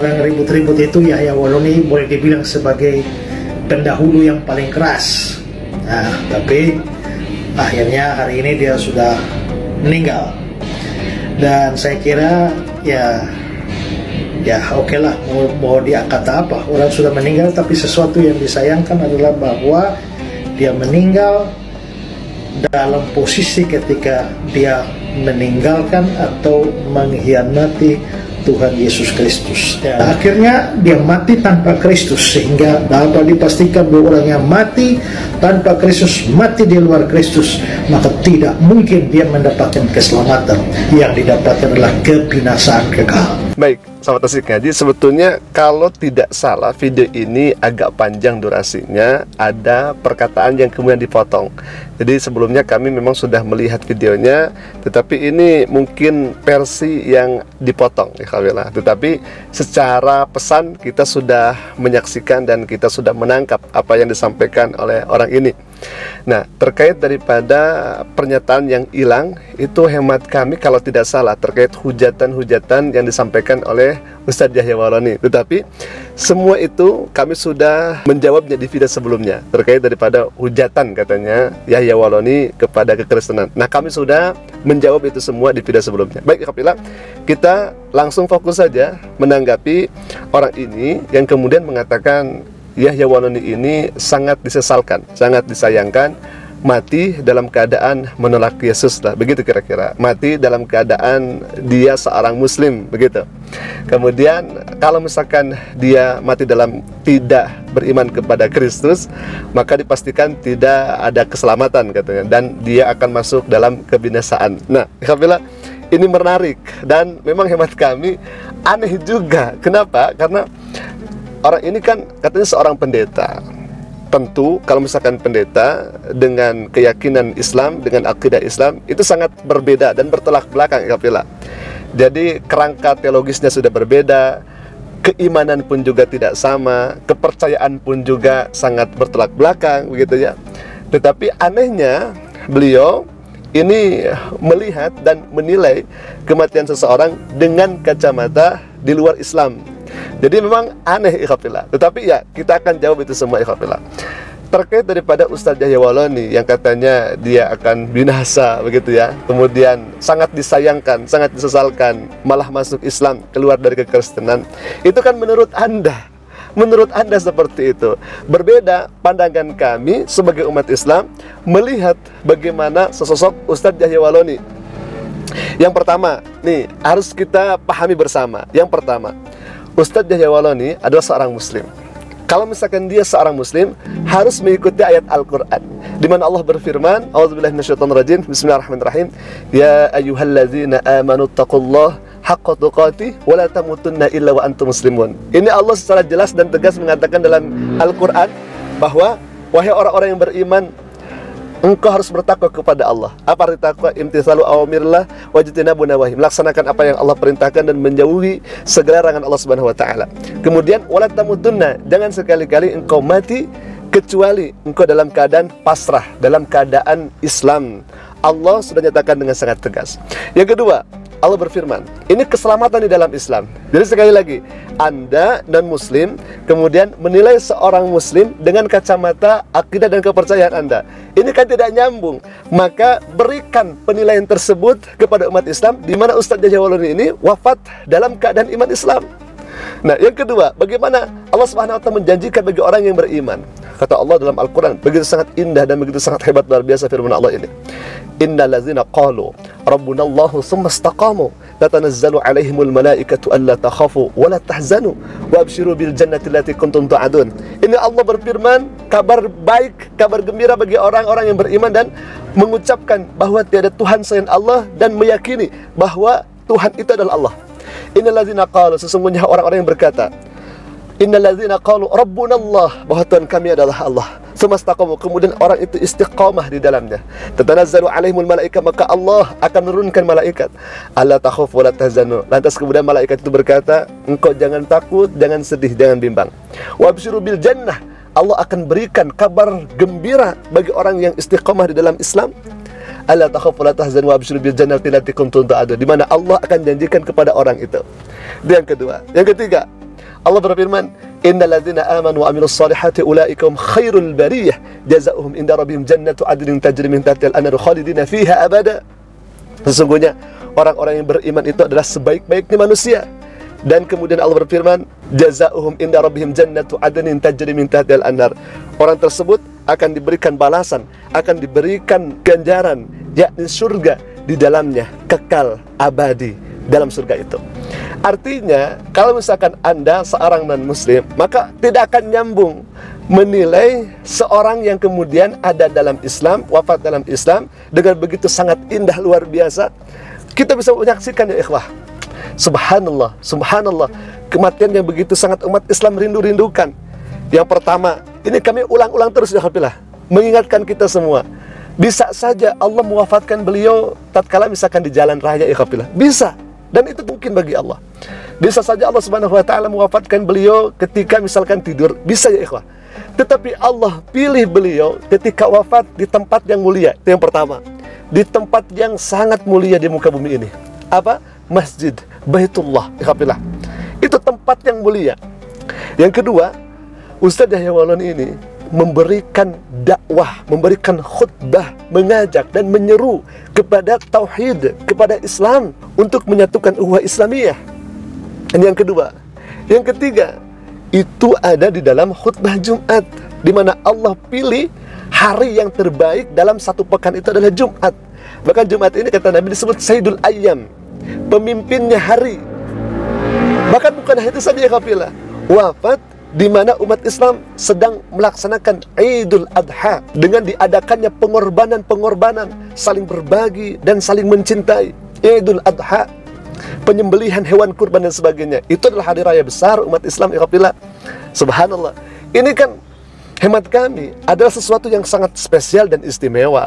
yang ribut-ribut itu Yahya Waloni boleh dibilang sebagai pendahulu yang paling keras. Nah, tapi akhirnya hari ini dia sudah meninggal. Dan saya kira ya oke lah, mau dia kata apa, orang sudah meninggal. Tapi sesuatu yang disayangkan adalah bahwa dia meninggal dalam posisi ketika dia meninggalkan atau mengkhianati Tuhan Yesus Kristus. Akhirnya dia mati tanpa Kristus, sehingga dapat dipastikan bahwa orang yang mati tanpa Kristus, mati di luar Kristus, maka tidak mungkin dia mendapatkan keselamatan. Yang didapatkan adalah kebinasaan kekal. Baik, sahabat Asik Ngaji, sebetulnya kalau tidak salah video ini agak panjang durasinya, ada perkataan yang kemudian dipotong. Jadi sebelumnya kami memang sudah melihat videonya, tetapi ini mungkin versi yang dipotong, tetapi secara pesan kita sudah menyaksikan dan kita sudah menangkap apa yang disampaikan oleh orang ini. Nah, terkait daripada pernyataan yang hilang, itu hemat kami kalau tidak salah terkait hujatan-hujatan yang disampaikan oleh Ustadz Yahya Waloni. Tetapi semua itu kami sudah menjawabnya di video sebelumnya terkait daripada hujatan katanya Yahya Waloni kepada kekristenan. Nah, kami sudah menjawab itu semua di video sebelumnya. Baik, Alhamdulillah, kita langsung fokus saja menanggapi orang ini yang kemudian mengatakan Yahya Waloni ini sangat disesalkan, sangat disayangkan, mati dalam keadaan menolak Yesus lah, begitu kira-kira. Mati dalam keadaan dia seorang muslim, begitu. Kemudian kalau misalkan dia mati dalam tidak beriman kepada Kristus, maka dipastikan tidak ada keselamatan katanya, dan dia akan masuk dalam kebinasaan. Nah, alhamdulillah ini menarik dan memang hemat kami aneh juga. Kenapa? Karena orang ini kan katanya seorang pendeta. Tentu kalau misalkan pendeta dengan keyakinan Islam, dengan akidah Islam, itu sangat berbeda dan bertolak belakang. Jadi kerangka teologisnya sudah berbeda, keimanan pun juga tidak sama, kepercayaan pun juga sangat bertolak belakang, begitu ya. Tetapi anehnya beliau ini melihat dan menilai kematian seseorang dengan kacamata di luar Islam. Jadi memang aneh, ikhwafillah. Tetapi ya, kita akan jawab itu semua, ikhwafillah. Terkait daripada Ustadz Yahya Waloni yang katanya dia akan binasa, begitu ya. Kemudian sangat disayangkan, sangat disesalkan, malah masuk Islam, keluar dari kekristenan. Itu kan menurut Anda. Menurut Anda seperti itu. Berbeda pandangan kami sebagai umat Islam melihat bagaimana sesosok Ustadz Yahya Waloni. Yang pertama, nih harus kita pahami bersama. Yang pertama, Ustadz Yahya Waloni adalah seorang muslim. Kalau misalkan dia seorang muslim, harus mengikuti ayat Al-Quran, di mana Allah berfirman, A'udzubillahi minasyaitonirrajim, Bismillahirrahmanirrahim, Ya ayyuhalladzina amanu taqullaha haqqa tuqatih wa la tamutunna illa wa antum muslimun. Ini Allah secara jelas dan tegas mengatakan dalam Al-Quran bahwa wahai orang-orang yang beriman, engkau harus bertakwa kepada Allah. Apa arti takwa? Imtitsalu awamirillah wajtinabu nawahi. Melaksanakan apa yang Allah perintahkan dan menjauhi segala larangan Allah Subhanahu wa taala. Kemudian wala tamutunna, jangan sekali-kali engkau mati kecuali engkau dalam keadaan pasrah, dalam keadaan Islam. Allah sudah nyatakan dengan sangat tegas. Yang kedua, Allah berfirman, ini keselamatan di dalam Islam. Jadi sekali lagi, Anda dan Muslim kemudian menilai seorang Muslim dengan kacamata akidah dan kepercayaan Anda. Ini kan tidak nyambung. Maka berikan penilaian tersebut kepada umat Islam, di mana Ustadz Yahya Waloni ini wafat dalam keadaan iman Islam. Nah, yang kedua, bagaimana Allah Subhanahu wa taala menjanjikan bagi orang yang beriman. Kata Allah dalam Al-Quran, begitu sangat indah dan begitu sangat hebat, luar biasa firman Allah ini. Innal ladzina qalu rabbunallahu tsumma istaqamu tatanazzalu alaihimul malaikatu alla takhafu wa la tahzanu wa abshiru bil jannati allati kuntum tu'adun. Ini Allah berfirman, kabar baik, kabar gembira bagi orang-orang yang beriman dan mengucapkan bahwa tiada Tuhan selain Allah dan meyakini bahwa Tuhan itu adalah Allah. Innal ladzina qalu, sesungguhnya orang-orang yang berkata, Innal ladzina qalu rabbunallah, bahwa Tuhan kami adalah Allah. Semastaqamu, kemudian orang itu istiqamah di dalamnya. Tatanazzalu alaihimul malaika, maka Allah akan menurunkan malaikat. Alla takhafu wa la tahzanu. Lantas kemudian malaikat itu berkata, engkau jangan takut, jangan sedih, jangan bimbang. Wa abshiru bil jannah, Allah akan berikan kabar gembira bagi orang yang istiqamah di dalam Islam. Alla takhafu wa la tahzanu wa abshiru bil jannati allati kuntum tu'adun, di mana Allah akan janjikan kepada orang itu. Itu yang kedua. Yang ketiga, Allah berfirman, innal ladzina amanu wa amilus solihati ulaika hum khairul bariyah jazaohum inda rabbihim jannatu adnin tajri min tahtiha al-anharu khalidina fiha abada. Sesungguhnya orang-orang yang beriman itu adalah sebaik-baiknya manusia. Dan kemudian Allah berfirman, jazaohum inda rabbihim jannatu adnin tajri min tahtiha al-anhar. Orang tersebut akan diberikan balasan, akan diberikan ganjaran, yakni surga di dalamnya, kekal abadi dalam surga itu. Artinya, kalau misalkan Anda seorang non-muslim, maka tidak akan nyambung menilai seorang yang kemudian ada dalam Islam, wafat dalam Islam dengan begitu sangat indah, luar biasa. Kita bisa menyaksikan ya ikhwah, subhanallah, subhanallah, kematian yang begitu sangat umat Islam rindu-rindukan. Yang pertama, ini kami ulang-ulang terus ya Alhamdulillah, mengingatkan kita semua, bisa saja Allah mewafatkan beliau tatkala misalkan di jalan raya ya Alhamdulillah, bisa. Dan itu mungkin bagi Allah. Bisa saja Allah Subhanahu wa taala mewafatkan beliau ketika misalkan tidur, bisa ya ikhwah. Tetapi Allah pilih beliau ketika wafat di tempat yang mulia. Itu yang pertama. Di tempat yang sangat mulia di muka bumi ini. Apa? Masjid Baitullah, ikhwah. Itu tempat yang mulia. Yang kedua, Ustaz Yahya Waulon ini memberikan dakwah, memberikan khutbah, mengajak dan menyeru kepada tauhid, kepada Islam untuk menyatukan ukhuwah Islamiyah. Dan yang kedua, yang ketiga, itu ada di dalam khutbah Jumat, di mana Allah pilih hari yang terbaik dalam satu pekan itu adalah Jumat. Bahkan Jumat ini kata Nabi disebut Sayyidul Ayyam, pemimpinnya hari. Bahkan bukan itu saja ya kafilah, wafat di mana umat Islam sedang melaksanakan Idul Adha dengan diadakannya pengorbanan-pengorbanan, saling berbagi dan saling mencintai. Idul Adha, penyembelihan hewan kurban dan sebagainya. Itu adalah hari raya besar umat Islam, ikhwah. Subhanallah. Ini kan hemat kami adalah sesuatu yang sangat spesial dan istimewa.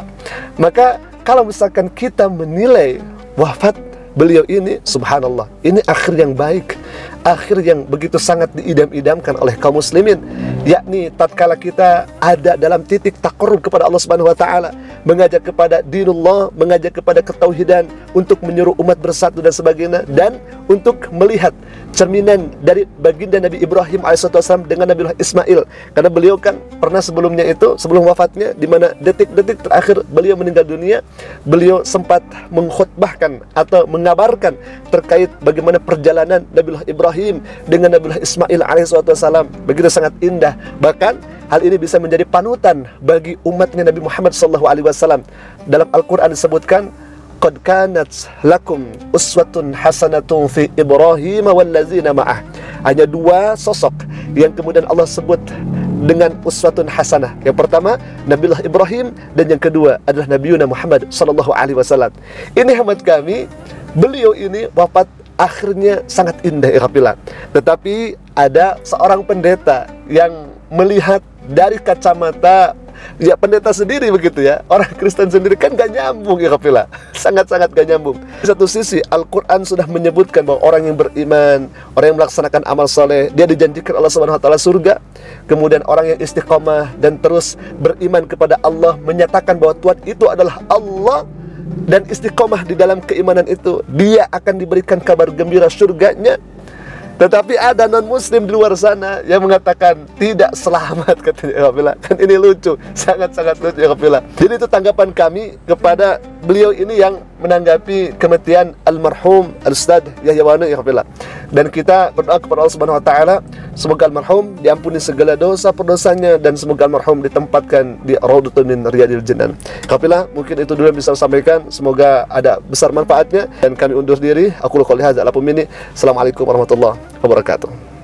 Maka kalau misalkan kita menilai wafat beliau ini, subhanallah, ini akhir yang baik, akhir yang begitu sangat diidam-idamkan oleh kaum muslimin, yakni tatkala kita ada dalam titik taqarrub kepada Allah Subhanahu wa taala, mengajak kepada dinullah, mengajak kepada ketauhidan, untuk menyuruh umat bersatu dan sebagainya, dan untuk melihat cerminan dari baginda Nabi Ibrahim alaihissalam dengan Nabi Ismail. Karena beliau kan pernah sebelumnya itu, sebelum wafatnya, di mana detik-detik terakhir beliau meninggal dunia, beliau sempat mengkhutbahkan atau mengabarkan terkait bagaimana perjalanan Nabi Ibrahim dengan Nabi Ismail alaihissalam. Begitu sangat indah. Bahkan hal ini bisa menjadi panutan bagi umatnya Nabi Muhammad SAW. Dalam Al-Quran disebutkan, qad kanat lakum uswatun hasanatun fi Ibrahim wallazina ma'ah. Hanya dua sosok yang kemudian Allah sebut dengan uswatun hasanah. Yang pertama Nabiullah Ibrahim, dan yang kedua adalah Nabiuna Muhammad SAW. Ini hemat kami, beliau ini wafat akhirnya sangat indah ikhwah. Tetapi ada seorang pendeta yang melihat dari kacamata ya pendeta sendiri begitu ya, orang Kristen sendiri, kan gak nyambung ya kafilah, sangat-sangat gak nyambung. Di satu sisi Al-Quran sudah menyebutkan bahwa orang yang beriman, orang yang melaksanakan amal soleh, dia dijanjikan Allah Subhanahu wa taala surga. Kemudian orang yang istiqomah dan terus beriman kepada Allah, menyatakan bahwa Tuhan itu adalah Allah, dan istiqomah di dalam keimanan itu, dia akan diberikan kabar gembira surganya. Tetapi ada non-muslim di luar sana yang mengatakan tidak selamat, katanya kafilah. Kan ini lucu, sangat-sangat lucu ya kafilah. Jadi itu tanggapan kami kepada beliau ini yang menanggapi kematian almarhum Al-Ustaz Yahya Waulon ya kafilah. Dan kita berdoa kepada Allah Subhanahu wa taala, semoga almarhum diampuni segala dosa-dosanya, dan semoga almarhum ditempatkan di Raudhatun min Riyadil Jinan. Kafilah, mungkin itu dulu yang bisa saya sampaikan. Semoga ada besar manfaatnya, dan kami undur diri. Aku qouli hadza ala pumini. Assalamualaikum warahmatullahi wabarakatuh.